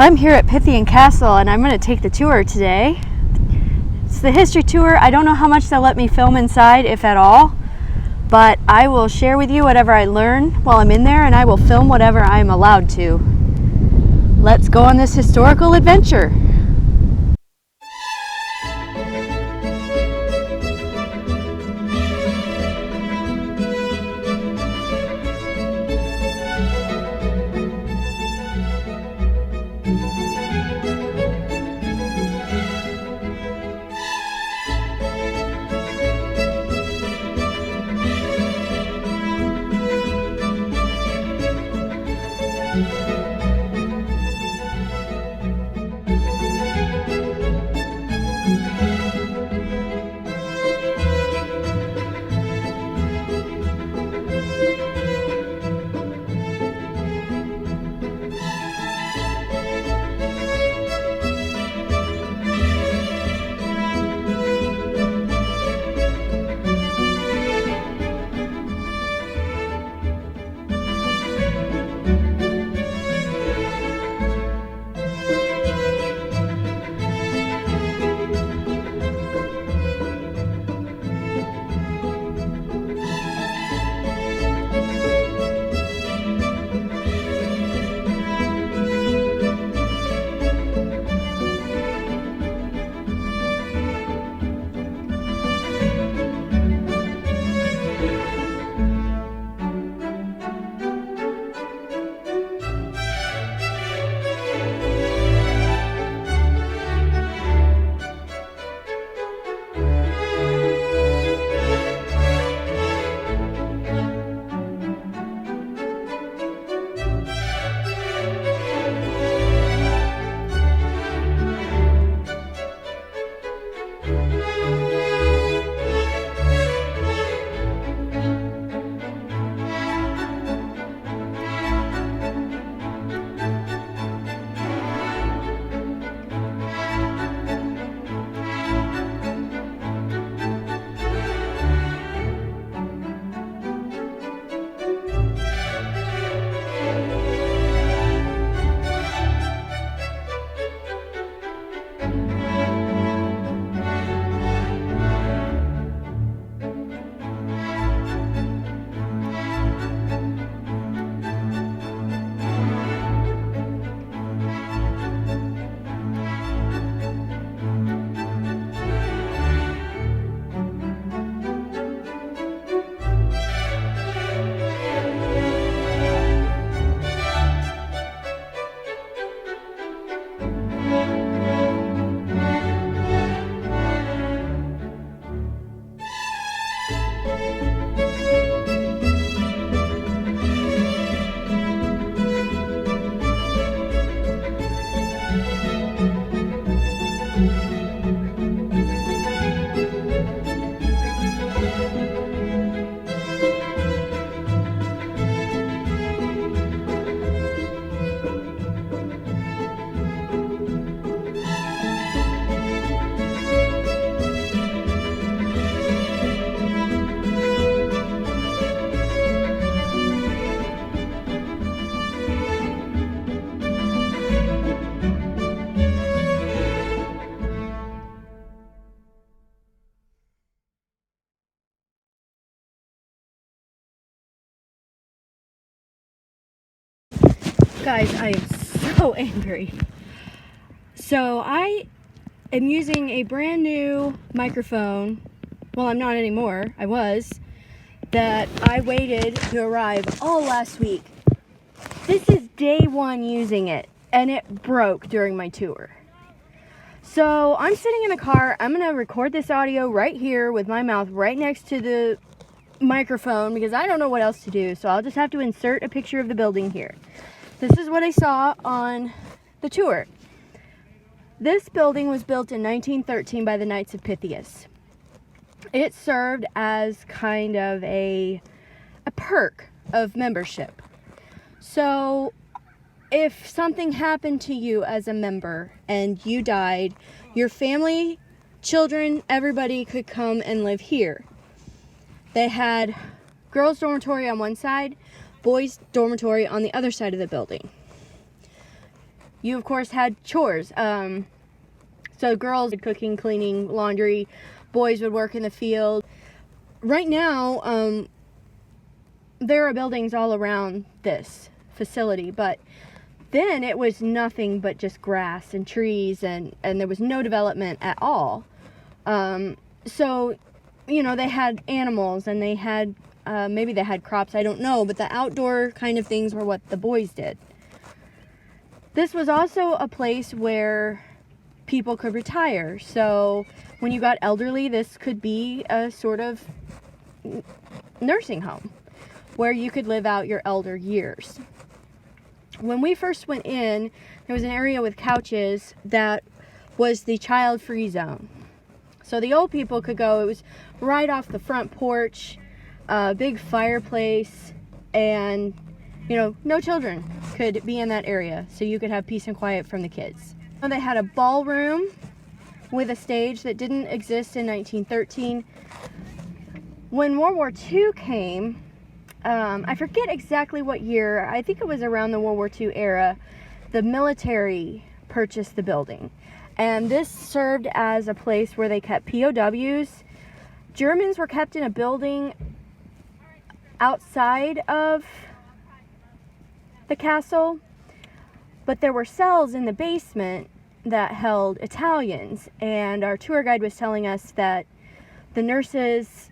I'm here at Pythian Castle and I'm going to take the tour today. It's the history tour. I don't know how much they'll let me film inside, if at all, but I will share with you whatever I learn while I'm in there, and I will film whatever I'm allowed to. Let's go on this historical adventure. Guys, I am so angry. So I am using a brand new microphone. Well, I'm not anymore. I was. That I waited to arrive all last week. This is day one using it, and it broke during my tour. So I'm sitting in the car. I'm going to record this audio right here with my mouth right next to the microphone because I don't know what else to do. So I'll just have to insert a picture of the building here. This is what I saw on the tour. This building was built in 1913 by the Knights of Pythias. It served as kind of a perk of membership. So if something happened to you as a member and you died, your family, children, everybody could come and live here. They had girls' dormitory on one side, boys' dormitory on the other side of the building. you of course had chores. So girls did cooking, cleaning, laundry, boys would work in the field. Right now, there are buildings all around this facility, but then it was nothing but just grass and trees, and there was no development at all. So, you know, they had animals, and they had, maybe they had crops, I don't know, but the outdoor kind of things were what the boys did. This was also a place where people could retire. So when you got elderly, this could be a sort of nursing home where you could live out your elder years. When we first went in, there was an area with couches that was the child-free zone. So the old people could go. It was right off the front porch, big fireplace, and, you know, no children could be in that area, so you could have peace and quiet from the kids. They had a ballroom with a stage that didn't exist in 1913. When World War II came, I forget exactly what year, I think it was around the World War II era, the military purchased the building. And this served as a place where they kept POWs. Germans were kept in a building outside of the castle, but there were cells in the basement that held Italians. And our tour guide was telling us that the nurses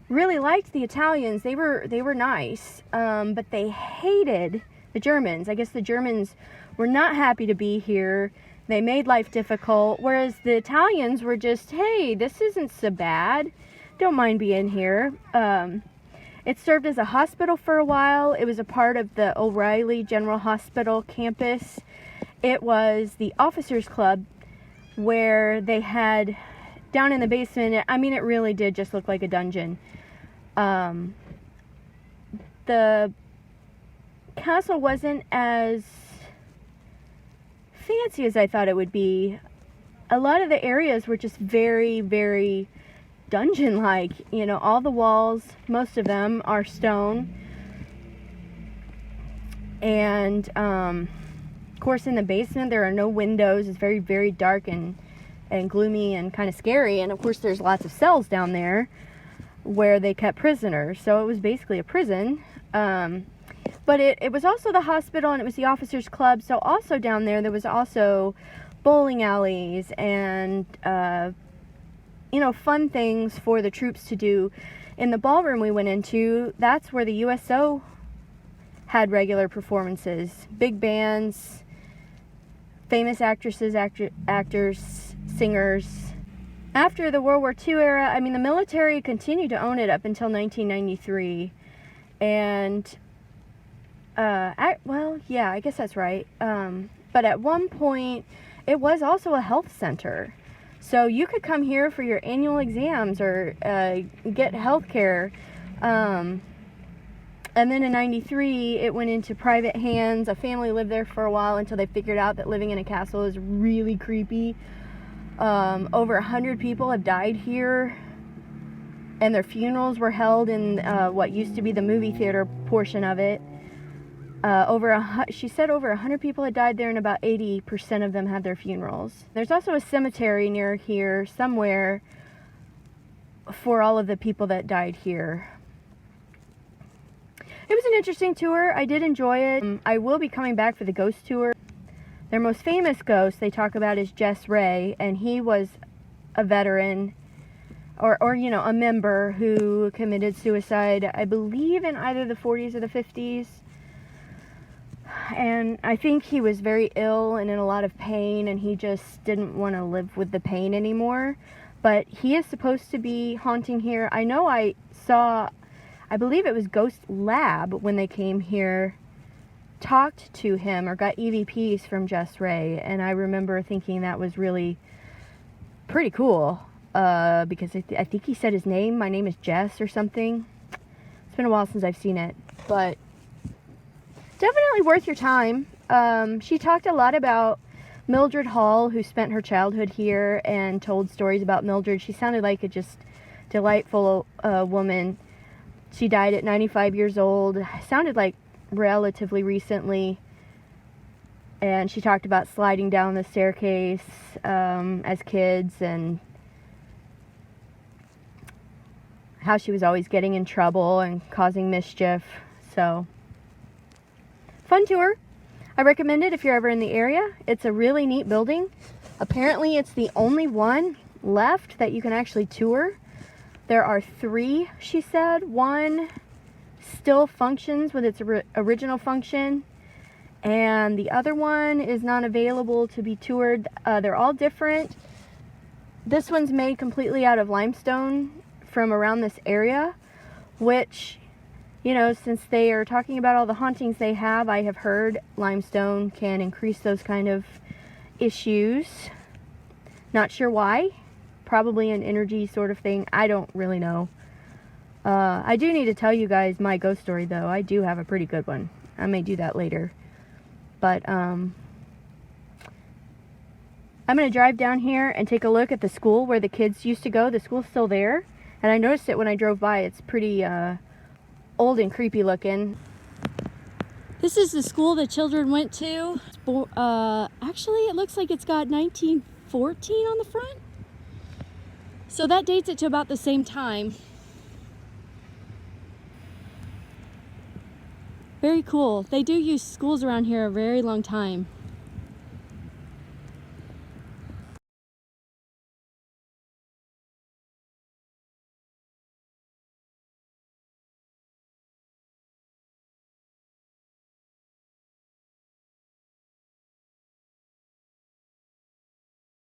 really liked the Italians. They were nice, but they hated the Germans. I guess the Germans were not happy to be here. They made life difficult, whereas the Italians were just, hey, this isn't so bad. Don't mind being here. It served as a hospital for a while. It was a part of the O'Reilly General Hospital campus. It was the officers' club where they had, down in the basement, I mean, it really did just look like a dungeon. The castle wasn't as fancy as I thought it would be. A lot of the areas were just very, very dungeon-like. You know, all the walls, most of them are stone. And, of course, in the basement, there are no windows. It's very, very dark and gloomy and kind of scary. And, of course, there's lots of cells down there where they kept prisoners. So it was basically a prison. But it was also the hospital, and it was the officers' club. So also down there was also bowling alleys and, you know, fun things for the troops to do. In the ballroom we went into, that's where the USO had regular performances. Big bands, famous actresses, actors, singers. After the World War II era, I mean, the military continued to own it up until 1993. And, well, yeah, I guess that's right. But at one point, it was also a health center. So you could come here for your annual exams or get health care. And then in 93, it went into private hands. A family lived there for a while until they figured out that living in a castle is really creepy. Over 100 people have died here, and their funerals were held in what used to be the movie theater portion of it. She said over 100 people had died there, and about 80% of them had their funerals. There's also a cemetery near here somewhere for all of the people that died here. It was an interesting tour. I did enjoy it. I will be coming back for the ghost tour. Their most famous ghost they talk about is Jess Ray, and he was a veteran or you know, a member who committed suicide, I believe in either the 40s or the 50s. And I think he was very ill and in a lot of pain, and he just didn't want to live with the pain anymore. But he is supposed to be haunting here. I know I saw, I believe it was Ghost Lab when they came here, talked to him or got EVPs from Jess Ray, and I remember thinking that was really pretty cool, because I think he said his name, my name is Jess or something. It's been a while since I've seen it, but definitely worth your time. She talked a lot about Mildred Hall, who spent her childhood here, and told stories about Mildred. She sounded like a just delightful woman. She died at 95 years old. Sounded like relatively recently. And she talked about sliding down the staircase as kids, and how she was always getting in trouble and causing mischief. So, fun tour. I recommend it if you're ever in the area. It's a really neat building. Apparently it's the only one left that you can actually tour. There are 3, she said. One still functions with its original function, and the other one is not available to be toured. They're all different. This one's made completely out of limestone from around this area, which, you know, since they are talking about all the hauntings they have, I have heard limestone can increase those kind of issues. Not sure why. Probably an energy sort of thing. I don't really know. I do need to tell you guys my ghost story, though. I do have a pretty good one. I may do that later. But I'm going to drive down here and take a look at the school where the kids used to go. The school's still there. And I noticed it when I drove by. It's pretty old and creepy looking. This is the school the children went to. Actually, it looks like it's got 1914 on the front. So that dates it to about the same time. Very cool. They do use schools around here a very long time.